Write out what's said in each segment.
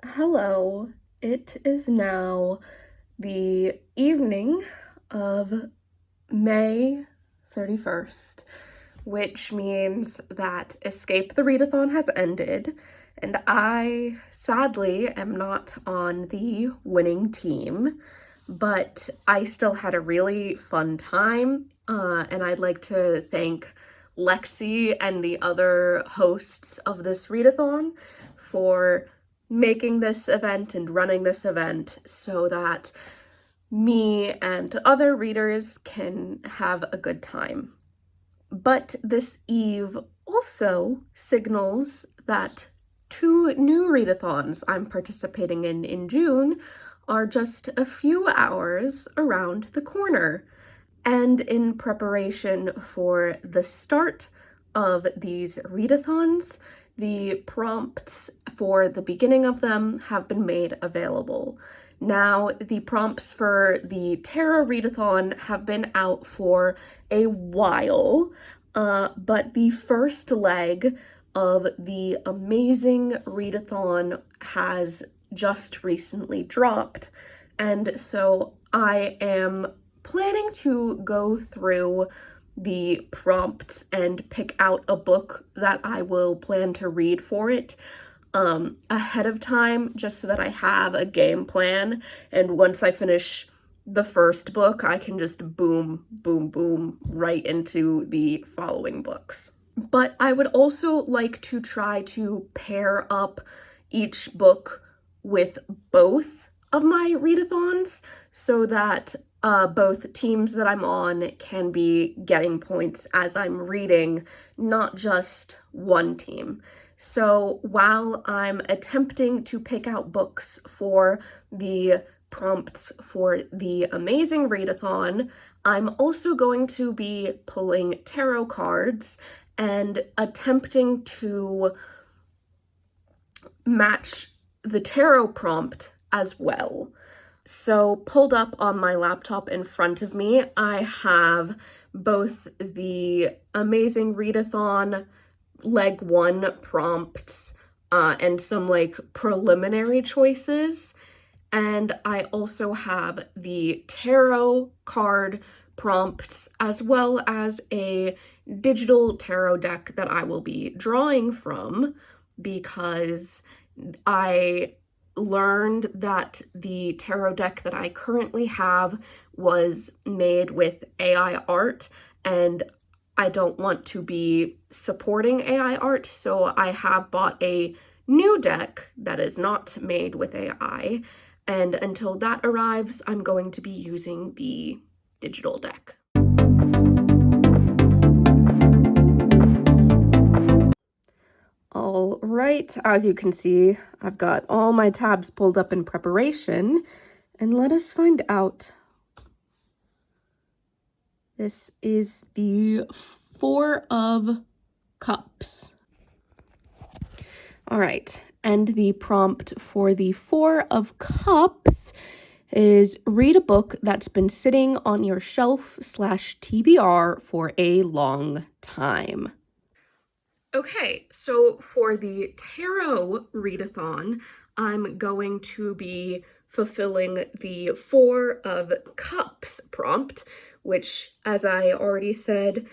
Hello, it is now the evening of May 31st, which means that Escape the Readathon has ended, and I sadly am not on the winning team, but I still had a really fun time, and I'd like to thank Lexi and the other hosts of this Readathon for making this event and running this event so that me and other readers can have a good time. But this eve also signals that two new readathons I'm participating in June are just a few hours around the corner. And in preparation for the start of these readathons, the prompts for the beginning of them have been made available. Now, the prompts for the Tarot Readathon have been out for a while, but the first leg of the amazing Readathon has just recently dropped, and so I am planning to go through the prompts and pick out a book that I will plan to read for it ahead of time, just so that I have a game plan, and once I finish the first book, I can just boom, boom, boom right into the following books. But I would also like to try to pair up each book with both of my readathons so that both teams that I'm on can be getting points as I'm reading, not just one team. So while I'm attempting to pick out books for the prompts for the amazing readathon, I'm also going to be pulling tarot cards and attempting to match the tarot prompt as well. So pulled up on my laptop in front of me, I have both the amazing readathon leg 1 prompts and some preliminary choices, and I also have the tarot card prompts as well as a digital tarot deck that I will be drawing from, because I learned that the tarot deck that I currently have was made with AI art, and I don't want to be supporting AI art, so I have bought a new deck that is not made with AI, and until that arrives, I'm going to be using the digital deck. All right, as you can see, I've got all my tabs pulled up in preparation, and let us find out. This is the Four of Cups. All right, and the prompt for the Four of Cups is read a book that's been sitting on your shelf/TBR for a long time. Okay, so for the tarot readathon, I'm going to be fulfilling the Four of Cups prompt, which, as I already said,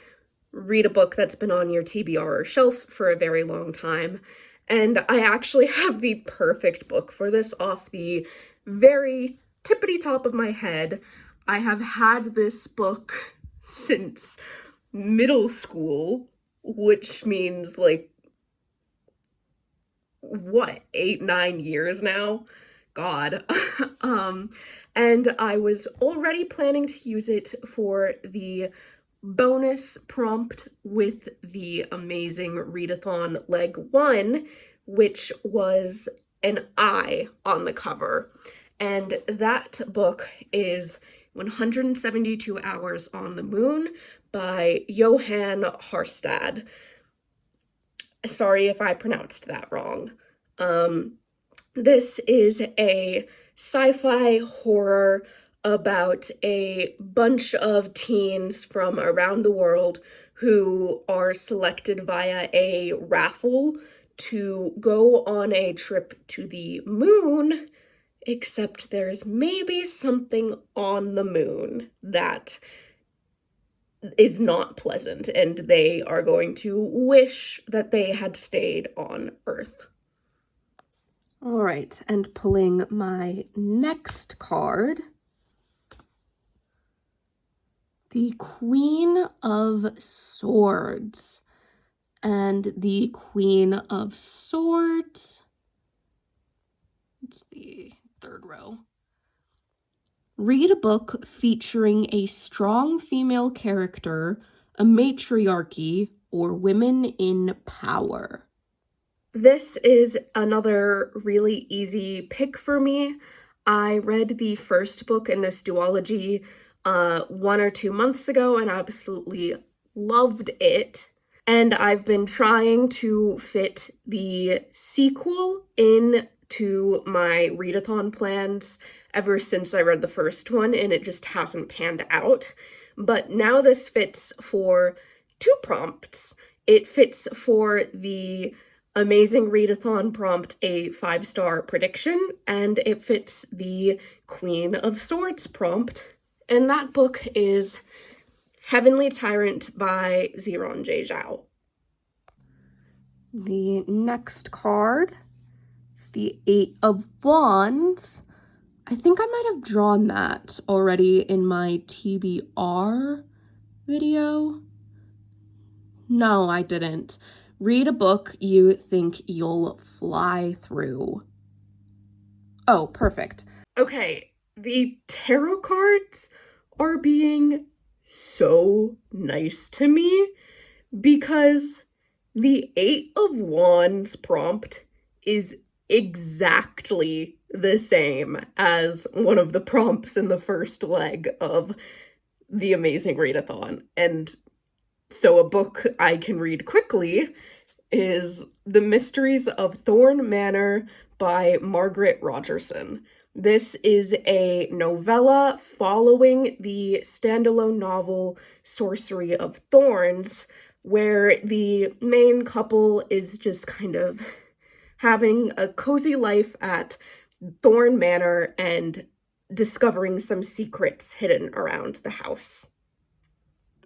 read a book that's been on your TBR or shelf for a very long time. And I actually have the perfect book for this off the very tippity top of my head. I have had this book since middle school, which means 8, 9 years now? God. And I was already planning to use it for the bonus prompt with the amazing readathon leg 1, which was an eye on the cover. And that book is 172 Hours on the Moon by Johan Harstad. Sorry if I pronounced that wrong. This is a sci-fi horror about a bunch of teens from around the world who are selected via a raffle to go on a trip to the moon, except there's maybe something on the moon that is not pleasant, and they are going to wish that they had stayed on Earth. All right, and pulling my next card, the Queen of Swords. And the Queen of Swords, it's the third row. Read a book featuring a strong female character, a matriarchy, or women in power. This is another really easy pick for me. I read the first book in this duology 1 or 2 months ago and absolutely loved it. And I've been trying to fit the sequel into my readathon plans ever since I read the first one, and it just hasn't panned out. But now this fits for 2 prompts. It fits for the amazing readathon prompt, a 5-star prediction, and it fits the Queen of Swords prompt. And that book is Heavenly Tyrant by Ziron J. Zhao. The next card is the 8 of Wands. I think I might have drawn that already in my TBR video. No, I didn't. Read a book you think you'll fly through. Oh, perfect. Okay, the tarot cards are being so nice to me because the 8 of Wands prompt is exactly the same as one of the prompts in the first leg of the amazing readathon. And so a book I can read quickly is The Mysteries of Thorn Manor by Margaret Rogerson. This is a novella following the standalone novel Sorcery of Thorns, where the main couple is just kind of having a cozy life at Thorn Manor and discovering some secrets hidden around the house.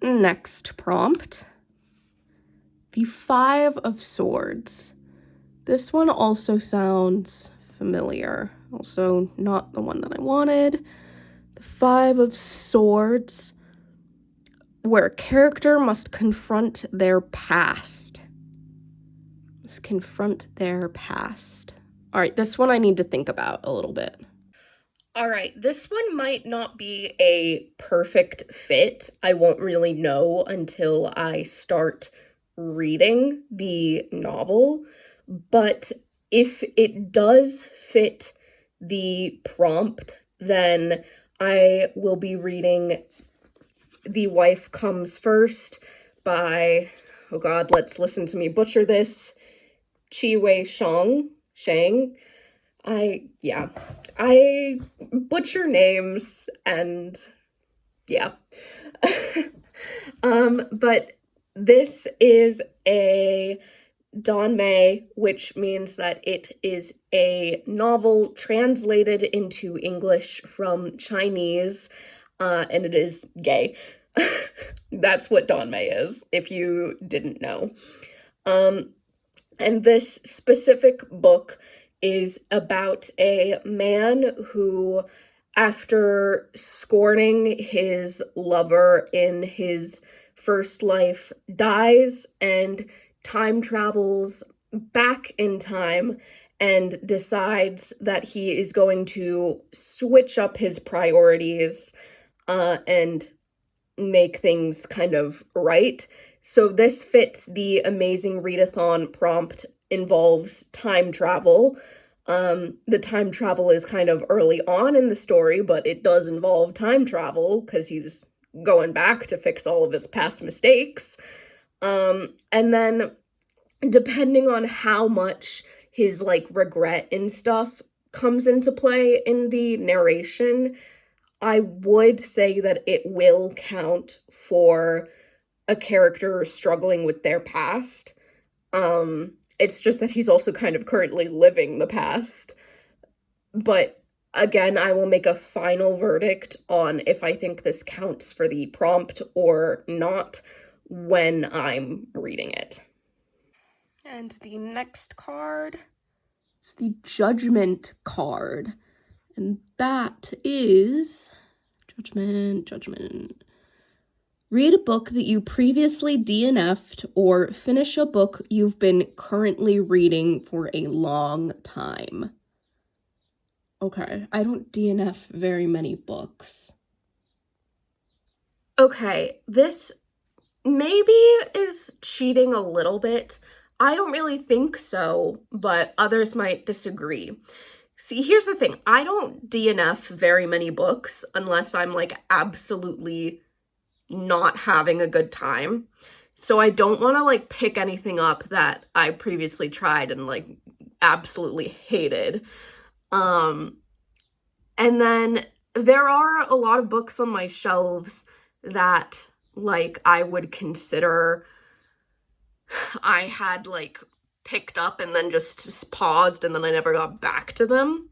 Next prompt, the 5 of Swords. This one also sounds familiar. Also not the one that I wanted. The 5 of Swords, where a character must confront their past. Must confront their past. All right, this one I need to think about a little bit. All right, this one might not be a perfect fit. I won't really know until I start reading the novel, but if it does fit the prompt, then I will be reading The Wife Comes First by, oh god, let's listen to me butcher this, Chi-Wei Shang. I butcher names, and yeah. But this is a Danmei, which means that it is a novel translated into English from Chinese, and it is gay. That's what Danmei is, if you didn't know. And this specific book is about a man who, after scorning his lover in his first life, dies and time travels back in time and decides that he is going to switch up his priorities and make things kind of right. So this fits the amazing readathon prompt, involves time travel. The time travel is kind of early on in the story, but it does involve time travel because he's going back to fix all of his past mistakes. And then depending on how much his regret and stuff comes into play in the narration, I would say that it will count for a character struggling with their past. It's just that he's also kind of currently living the past. But again, I will make a final verdict on if I think this counts for the prompt or not when I'm reading it. And the next card is the Judgment card. And that is Judgment. Read a book that you previously DNF'd or finish a book you've been currently reading for a long time. Okay, I don't DNF very many books. Okay, this maybe is cheating a little bit. I don't really think so, but others might disagree. See, here's the thing. I don't DNF very many books unless I'm like absolutely not having a good time. So I don't want to like pick anything up that I previously tried and like absolutely hated. And then there are a lot of books on my shelves that like I would consider I had like picked up and then just paused and then I never got back to them.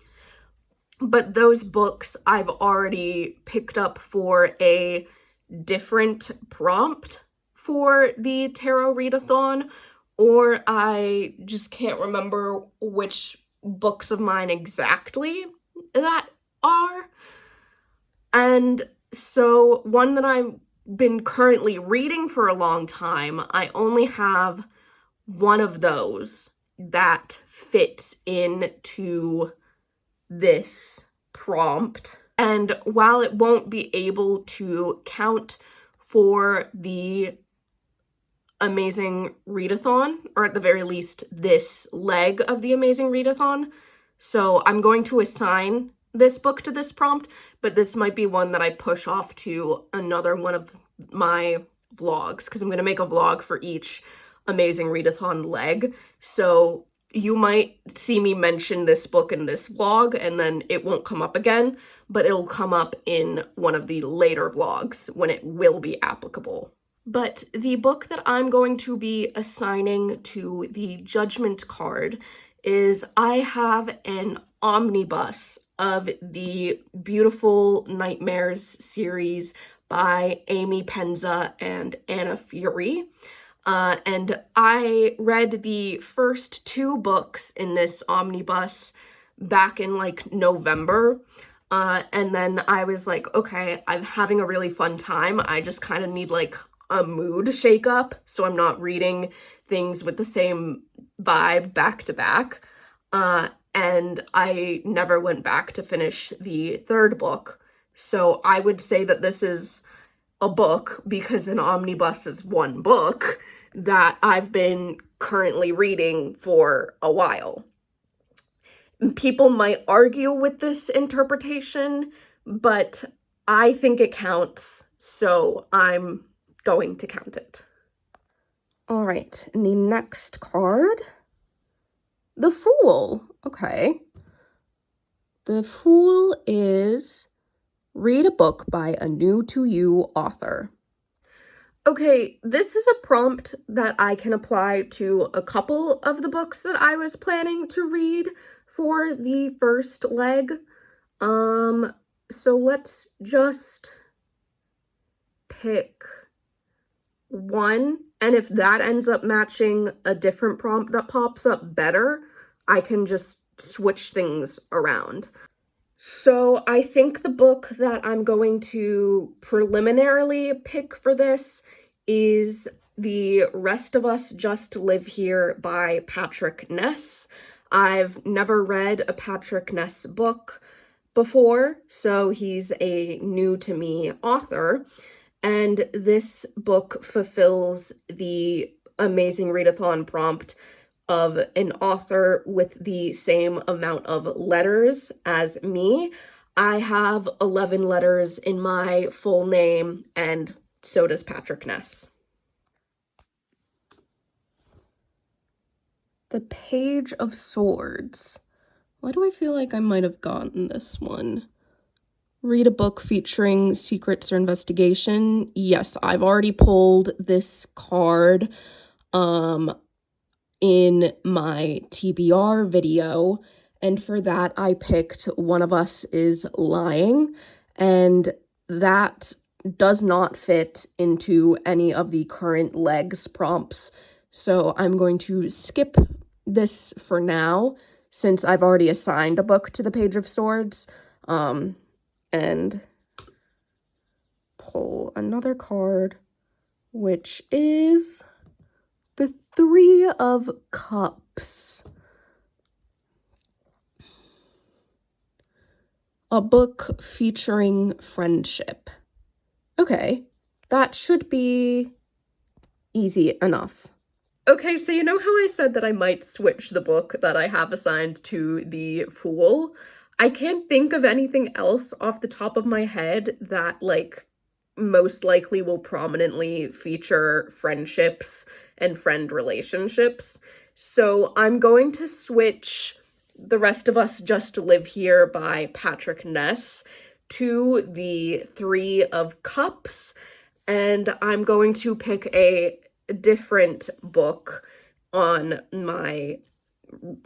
But those books I've already picked up for a different prompt for the Tarot Readathon, or I just can't remember which books of mine exactly that are. And so one that I've been currently reading for a long time, I only have one of those that fits into this prompt. And while it won't be able to count for the Amazing Readathon, or at the very least this leg of the Amazing Readathon, so I'm going to assign this book to this prompt, but this might be one that I push off to another one of my vlogs, because I'm going to make a vlog for each Amazing Readathon leg. So you might see me mention this book in this vlog, and then it won't come up again, but it'll come up in one of the later vlogs when it will be applicable. But the book that I'm going to be assigning to the Judgment card is I have an omnibus of the Beautiful Nightmares series by Amy Penza and Anna Fury. And I read the first 2 books in this omnibus back in like November. And then I was like, okay, I'm having a really fun time. I just kind of need like a mood shake up, so I'm not reading things with the same vibe back to back. And I never went back to finish the 3rd book. So I would say that this is a book, because an omnibus is one book, that I've been currently reading for a while. People might argue with this interpretation, but I think it counts, so I'm going to count it. All right, and the next card, the Fool. Okay. The Fool is read a book by a new to you author. Okay, this is a prompt that I can apply to a couple of the books that I was planning to read for the first leg. So let's just pick one, and if that ends up matching a different prompt that pops up better, I can just switch things around. So I think the book that I'm going to preliminarily pick for this is The Rest of Us Just Live Here by Patrick Ness. I've never read a Patrick Ness book before, so he's a new to me author, and this book fulfills the Amazing Readathon prompt of an author with the same amount of letters as me. I have 11 letters in my full name, and so does Patrick Ness. The Page of Swords. Why do I feel like I might have gotten this one? Read a book featuring secrets or investigation. Yes, I've already pulled this card. in my TBR video, and for that I picked One of Us is Lying, and that does not fit into any of the current legs prompts, so I'm going to skip this for now since I've already assigned a book to the Page of Swords, and pull another card, which is the Three of Cups. A book featuring friendship. Okay, that should be easy enough. Okay, so you know how I said that I might switch the book that I have assigned to the Fool? I can't think of anything else off the top of my head that, like, most likely will prominently feature friendships and friend relationships. So I'm going to switch The Rest of Us Just Live Here by Patrick Ness to the Three of Cups, and I'm going to pick a different book on my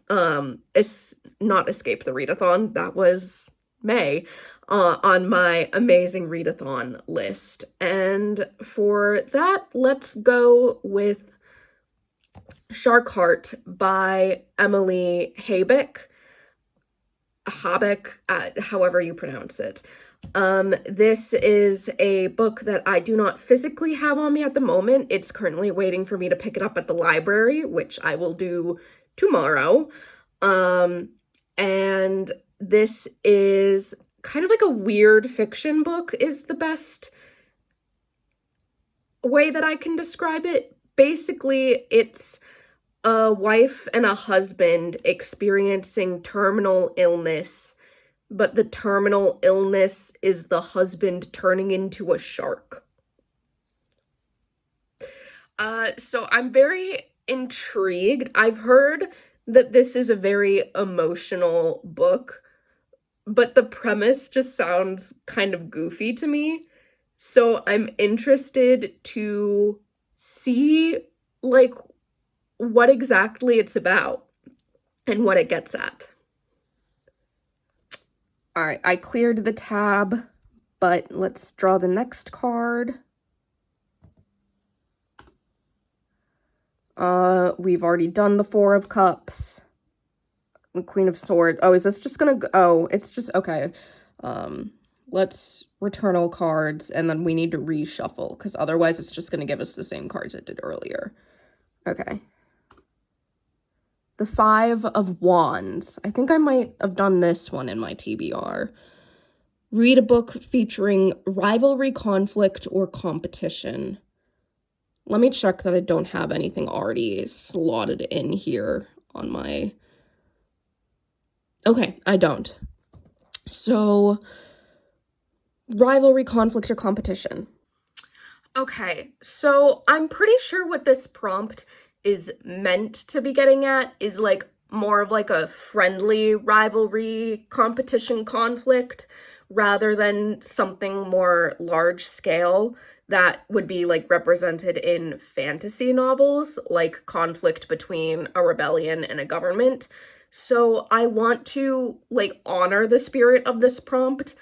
not Escape the Readathon, that was May, on my amazing Readathon list. And for that, let's go with Shark Heart by Emily Habeck, however you pronounce it. This is a book that I do not physically have on me at the moment. It's currently waiting for me to pick it up at the library, which I will do tomorrow. And this is kind of like a weird fiction book is the best way that I can describe it. Basically, it's a wife and a husband experiencing terminal illness, but the terminal illness is the husband turning into a shark. So I'm very intrigued. I've heard that this is a very emotional book, but the premise just sounds kind of goofy to me. So I'm interested to see, like, what exactly it's about and what it gets at. All right, I cleared the tab, but let's draw the next card. We've already done the Four of Cups. The Queen of Swords. Oh, is this just gonna go? Oh, it's just, okay. Let's return all cards, and then we need to reshuffle, because otherwise it's just gonna give us the same cards it did earlier. Okay. The Five of Wands. I think I might have done this one in my TBR. Read a book featuring rivalry, conflict, or competition. Let me check that I don't have anything already slotted in here on my... Okay, I don't. So, rivalry, conflict, or competition. Okay, so I'm pretty sure what this prompt is meant to be getting at is, like, more of like a friendly rivalry, competition, conflict, rather than something more large scale that would be, like, represented in fantasy novels, like conflict between a rebellion and a government. So I want to, like, honor the spirit of this prompt,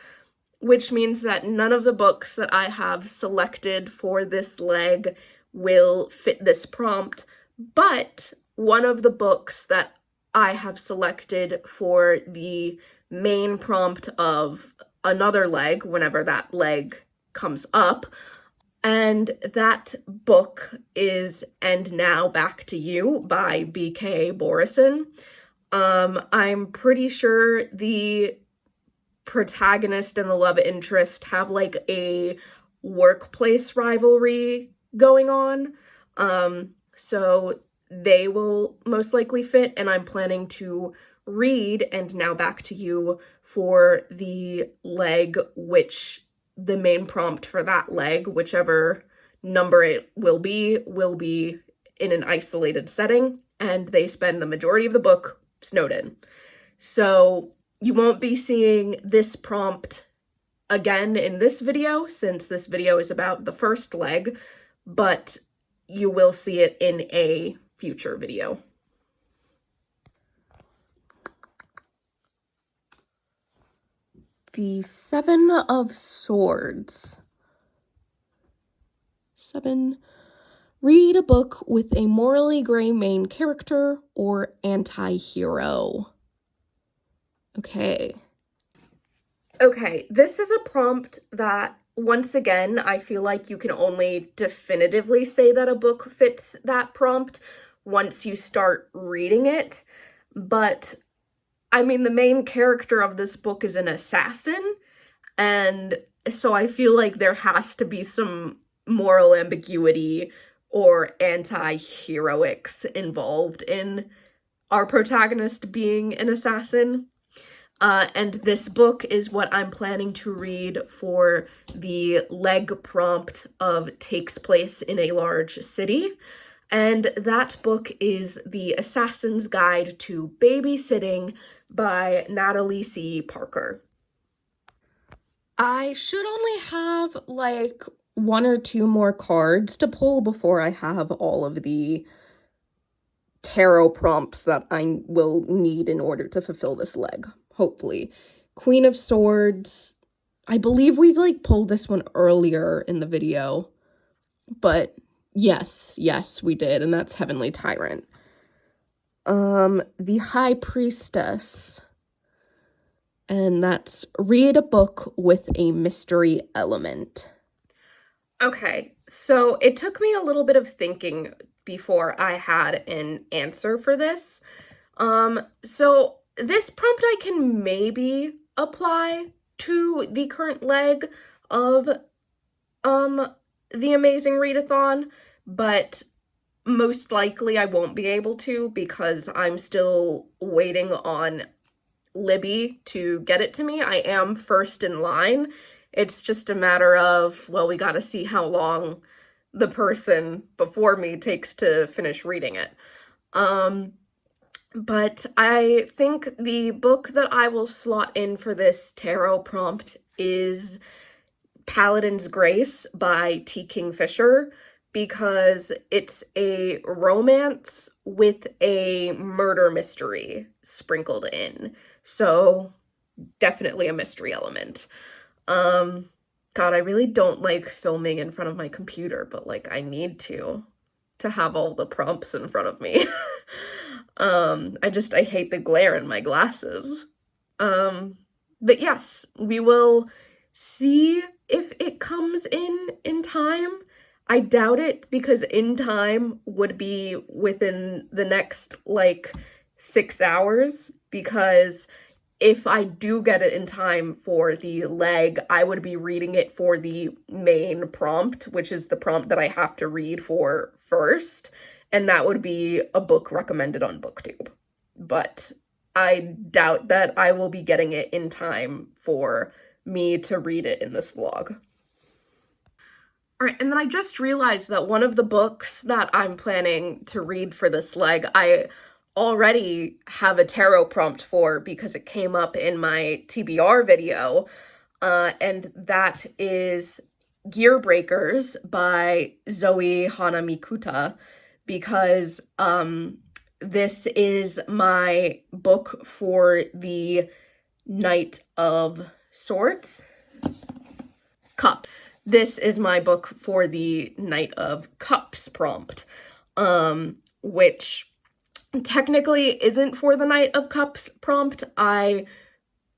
which means that none of the books that I have selected for this leg will fit this prompt, but one of the books that I have selected for the main prompt of another leg, whenever that leg comes up, and that book is And Now Back to You by B.K. Borison. I'm pretty sure the protagonist and the love interest have, like, a workplace rivalry going on. So they will most likely fit, and I'm planning to read And Now Back to You for the leg, which the main prompt for that leg, whichever number it will be in an isolated setting, and they spend the majority of the book snowed in. So you won't be seeing this prompt again in this video, since this video is about the first leg, but you will see it in a future video. the 7 of Swords. 7. Read a book with a morally gray main character or anti-hero. Okay. Okay, this is a prompt that, once again, I feel like you can only definitively say that a book fits that prompt once you start reading it. But, I mean, the main character of this book is an assassin, and so I feel like there has to be some moral ambiguity or anti-heroics involved in our protagonist being an assassin. And this book is what I'm planning to read for the leg prompt of takes place in a large city. And that book is The Assassin's Guide to Babysitting by Natalie C. Parker. I should only have like 1 or 2 more cards to pull before I have all of the tarot prompts that I will need in order to fulfill this leg, hopefully. Queen of Swords. I believe we like pulled this one earlier in the video, but yes, we did, and that's Heavenly Tyrant. The High Priestess. And that's read a book with a mystery element. Okay, so it took me a little bit of thinking before I had an answer for this. So this prompt I can maybe apply to the current leg of the Amazing Readathon, but most likely I won't be able to because I'm still waiting on Libby to get it to me. I am first in line. It's just a matter of, well, we gotta see how long the person before me takes to finish reading it. But I think the book that I will slot in for this tarot prompt is Paladin's Grace by T. Kingfisher, because it's a romance with a murder mystery sprinkled in. So definitely a mystery element. God, I really don't like filming in front of my computer, but like I need to have all the prompts in front of me. I hate the glare in my glasses. But yes, we will see if it comes in time. I doubt it, because in time would be within the next like 6 hours, because if I do get it in time for the leg, I would be reading it for the main prompt, which is the prompt that I have to read for first, and that would be a book recommended on BookTube. But I doubt that I will be getting it in time for me to read it in this vlog. All right, and then I just realized that one of the books that I'm planning to read for this leg, I already have a tarot prompt for because it came up in my TBR video, and that is Gearbreakers by Zoe Hana Mikuta, because this is my book for the Knight of Swords. Cup. This is my book for the Knight of Cups prompt, which technically isn't for the Knight of Cups prompt.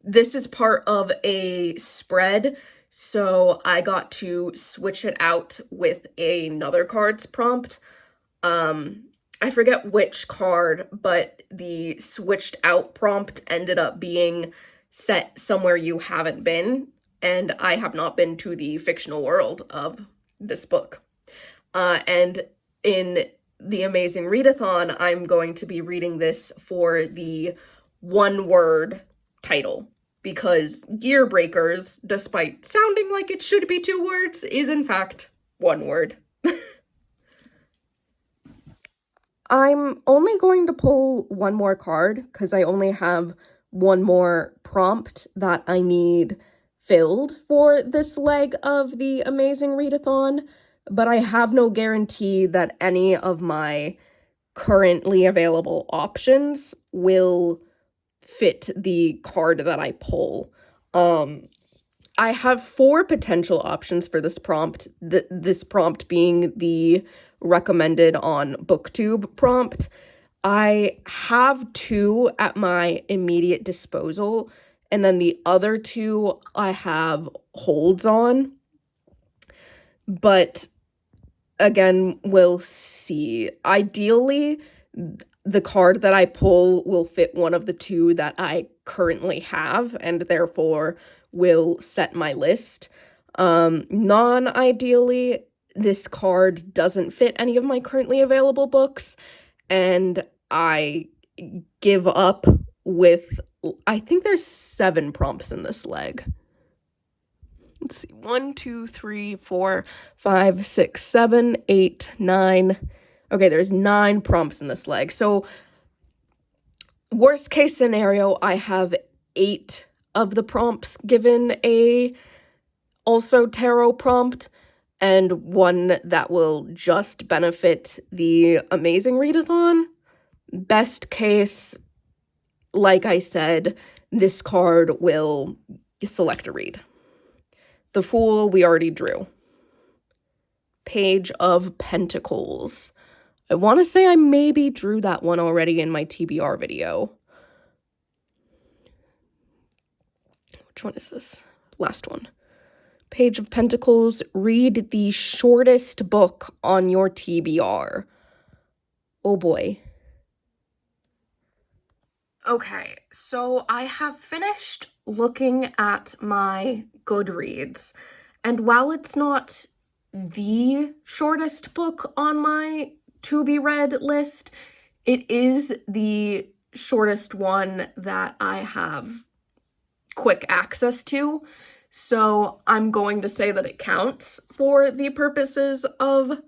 This is part of a spread, so I got to switch it out with another card's prompt. I forget which card, but the switched out prompt ended up being set somewhere you haven't been, and I have not been to the fictional world of this book. And in the Amazing Readathon, I'm going to be reading this for the one-word title, because Gearbreakers, despite sounding like it should be 2 words, is in fact 1 word. I'm only going to pull 1 more card because I only have 1 more prompt that I need filled for this leg of the Amazing Readathon, but I have no guarantee that any of my currently available options will fit the card that I pull. I have 4 potential options for this prompt, this prompt being the recommended on BookTube prompt. I have 2 at my immediate disposal, and then the other 2 I have holds on. But again, we'll see. Ideally, the card that I pull will fit one of the 2 that I currently have, and therefore will set my list. Non-ideally, this card doesn't fit any of my currently available books, and I give up with, I think there's 7 prompts in this leg. Let's see, 1, 2, 3, 4, 5, 6, 7, 8, 9. Okay, there's 9 prompts in this leg. So, worst case scenario, I have 8 of the prompts given a also tarot prompt, and 1 that will just benefit the amazing readathon. Best case, like I said, this card will select a read. The Fool, we already drew. Page of Pentacles. I want to say I maybe drew that one already in my TBR video. Which one is this? Last one. Page of Pentacles. Read the shortest book on your TBR. Oh boy. Okay, so I have finished looking at my Goodreads, and while it's not the shortest book on my to-be-read list, it is the shortest one that I have quick access to, so I'm going to say that it counts for the purposes of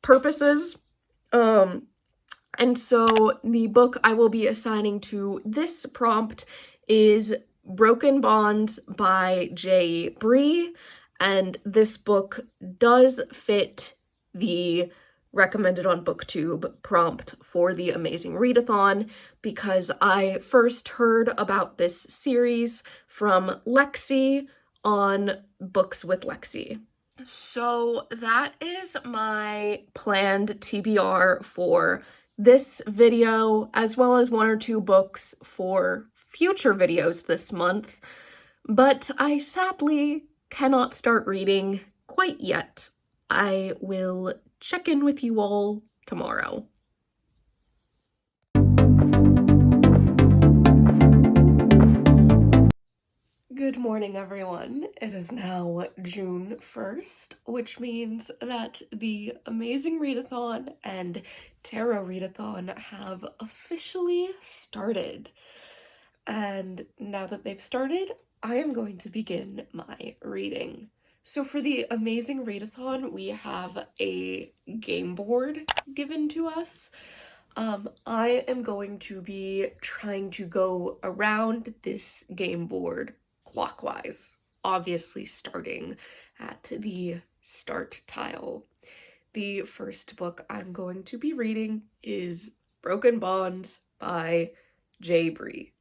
purposes. And so the book I will be assigning to this prompt is Broken Bonds by Bree, and this book does fit the recommended on BookTube prompt for the amazing readathon because I first heard about this series from Lexi on Books with Lexi. So that is my planned TBR for this video, as well as 1 or 2 books for future videos this month, but I sadly cannot start reading quite yet. I will check in with you all tomorrow. Good morning, everyone. It is now June 1st, which means that the amazing readathon and tarot readathon have officially started. And now that they've started, I am going to begin my reading. So for the amazing readathon, we have a game board given to us. I am going to be trying to go around this game board clockwise, obviously starting at the start tile. The first book I'm going to be reading is Broken Bonds by Bree.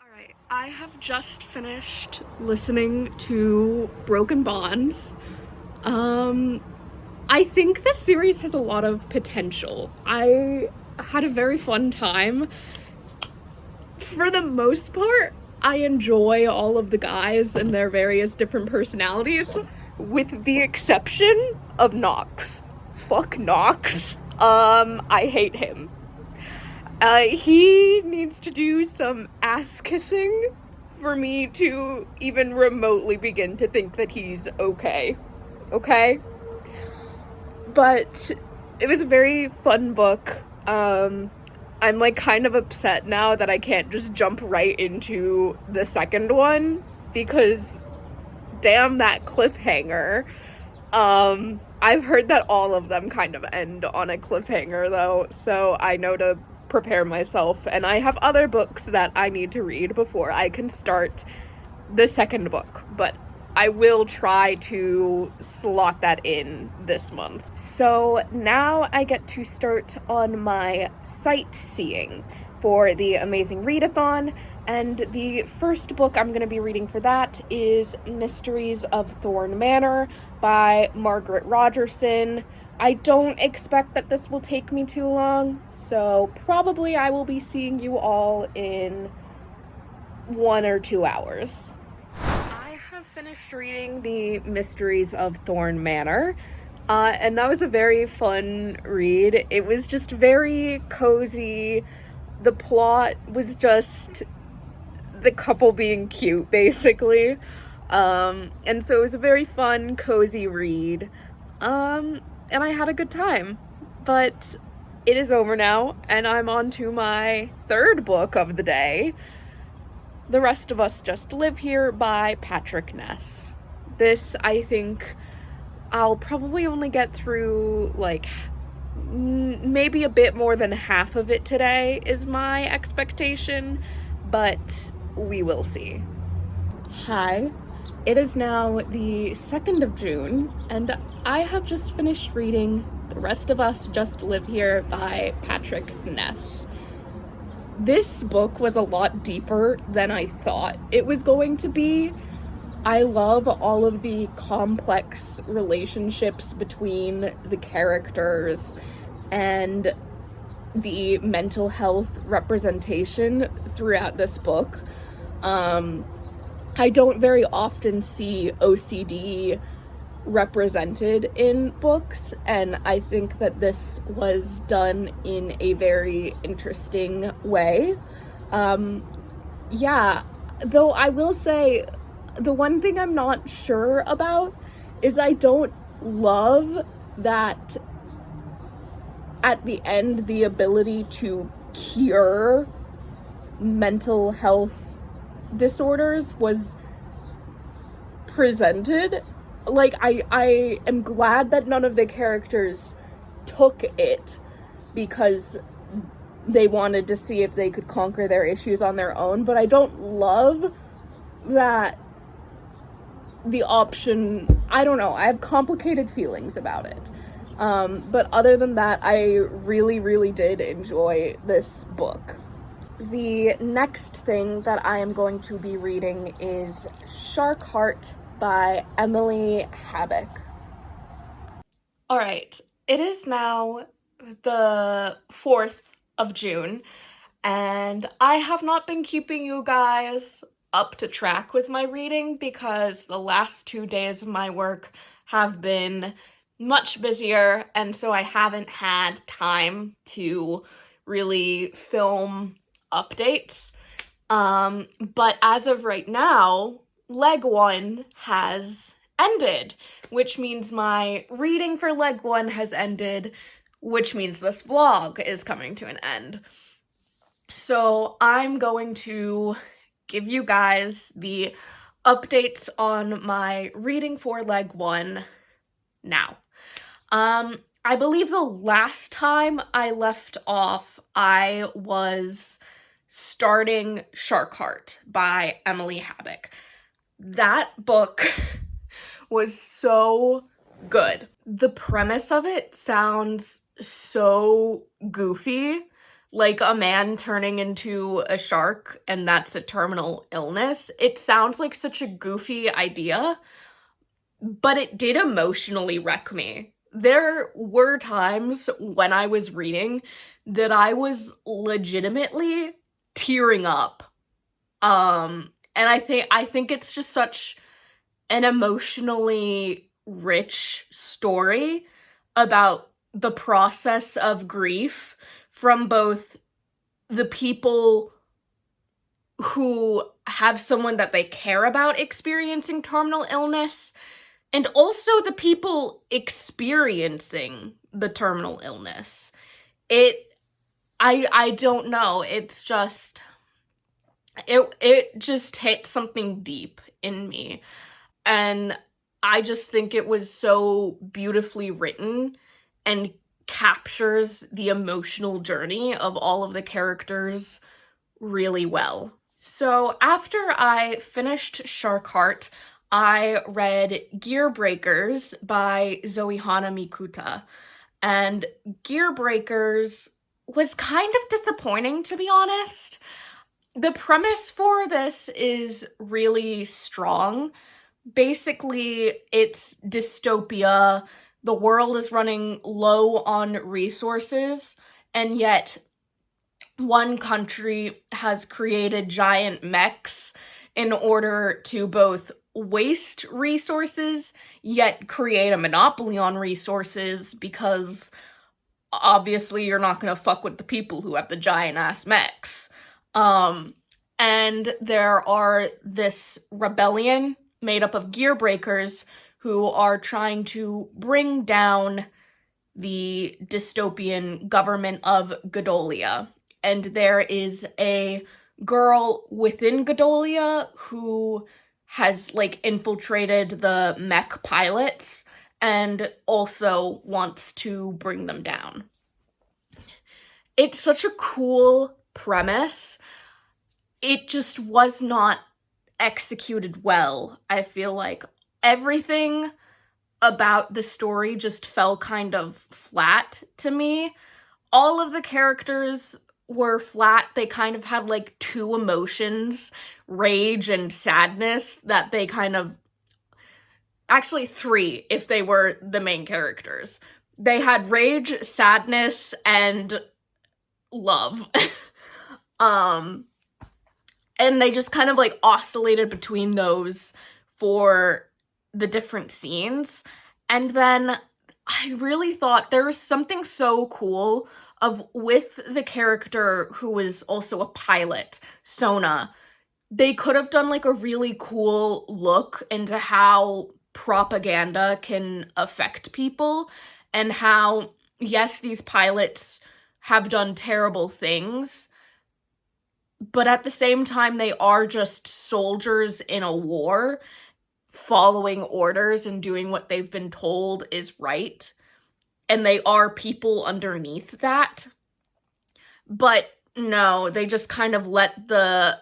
Alright, I have just finished listening to Broken Bonds. I think this series has a lot of potential. I had a very fun time. For the most part, I enjoy all of the guys and their various different personalities, with the exception of Knox. Fuck Knox. I hate him. He needs to do some ass kissing for me to even remotely begin to think that he's okay. Okay? But it was a very fun book. I'm like kind of upset now that I can't just jump right into the second one because damn that cliffhanger. I've heard that all of them kind of end on a cliffhanger though, so I know to prepare myself, and I have other books that I need to read before I can start the second book, but I will try to slot that in this month. So now I get to start on my sightseeing. for the amazing Readathon, and the first book I'm going to be reading for that is Mysteries of Thorn Manor by Margaret Rogerson. I don't expect that this will take me too long, so probably I will be seeing you all in 1 or 2 hours. I have finished reading the Mysteries of Thorn Manor, and that was a very fun read. It was just very cozy. The plot was just the couple being cute, basically. And so it was a very fun, cozy read. And I had a good time. But it is over now, and I'm on to my third book of the day, The Rest of Us Just Live Here by Patrick Ness. This, I think, I'll probably only get through, like, maybe a bit more than half of it today is my expectation, but we will see. Hi, it is now the 2nd of June, and I have just finished reading The Rest of Us Just Live Here by Patrick Ness. This book was a lot deeper than I thought it was going to be. I love all of the complex relationships between the characters and the mental health representation throughout this book. I don't very often see OCD represented in books, and I think that this was done in a very interesting way. Yeah, though I will say, the one thing I'm not sure about is I don't love that at the end the ability to cure mental health disorders was presented. Like, I am glad that none of the characters took it because they wanted to see if they could conquer their issues on their own, but I don't love that the option, I don't know, I have complicated feelings about it. But other than that, I really, really did enjoy this book. The next thing that I am going to be reading is Shark Heart by Emily Habeck. All right, it is now the 4th of June, and I have not been keeping you guys up to track with my reading because the last 2 days of my work have been much busier, and so I haven't had time to really film updates. But as of right now, Leg 1 has ended, which means my reading for Leg 1 has ended, which means this vlog is coming to an end. So I'm going to give you guys the updates on my reading for Leg 1 now. I believe the last time I left off, I was starting Shark Heart by Emily Habeck. That book was so good. The premise of it sounds so goofy, like a man turning into a shark and that's a terminal illness. It sounds like such a goofy idea, but it did emotionally wreck me. There were times when I was reading that I was legitimately tearing up. And I think it's just such an emotionally rich story about the process of grief from both the people who have someone that they care about experiencing terminal illness and also the people experiencing the terminal illness. I don't know, it's just, it just hit something deep in me. And I just think it was so beautifully written and captures the emotional journey of all of the characters really well. So after I finished Shark Heart, I read Gearbreakers by Hana Mikuta. And Gearbreakers was kind of disappointing, to be honest. The premise for this is really strong. Basically, it's dystopia. The world is running low on resources, and yet one country has created giant mechs in order to both waste resources, yet create a monopoly on resources, because obviously you're not gonna fuck with the people who have the giant ass mechs. And there are this rebellion made up of Gearbreakers who are trying to bring down the dystopian government of Godolia. And there is a girl within Godolia who has, like, infiltrated the mech pilots and also wants to bring them down. It's such a cool premise. It just was not executed well. I feel like everything about the story just fell kind of flat to me. All of the characters were flat. They kind of had like two emotions, rage and sadness, that they kind of, actually three if they were the main characters. They had rage, sadness, and love. And they just kind of like oscillated between those for the different scenes. And then I really thought there was something so cool of, with the character who was also a pilot, Sona, they could have done like a really cool look into how propaganda can affect people, and how, yes, these pilots have done terrible things, but at the same time, they are just soldiers in a war, following orders and doing what they've been told is right. And they are people underneath that. But no, they just kind of let the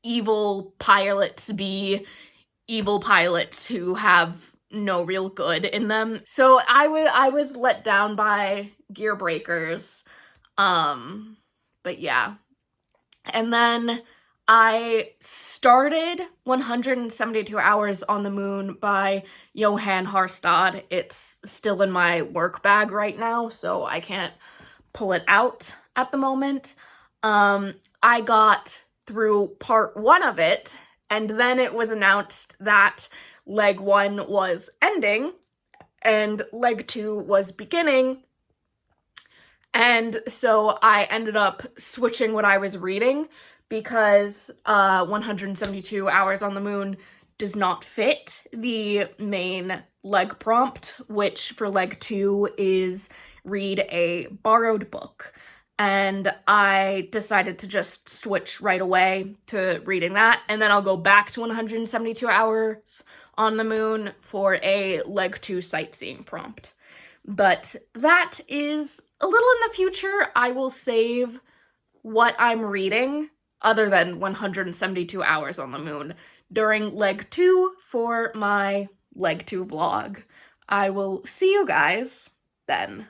evil pilots be evil pilots who have no real good in them. So I was let down by Gearbreakers. But yeah. And then I started 172 Hours on the Moon by Johan Harstad. It's still in my work bag right now, so I can't pull it out at the moment. I got through part 1 of it, and then it was announced that leg 1 was ending, and leg 2 was beginning. And so I ended up switching what I was reading, because 172 Hours on the Moon does not fit the main leg prompt, which for leg 2 is read a borrowed book. And I decided to just switch right away to reading that, and then I'll go back to 172 Hours on the Moon for a leg 2 sightseeing prompt. But that is a little in the future. I will save what I'm reading, other than 172 Hours on the Moon, during leg 2 for my leg 2 vlog. I will see you guys then.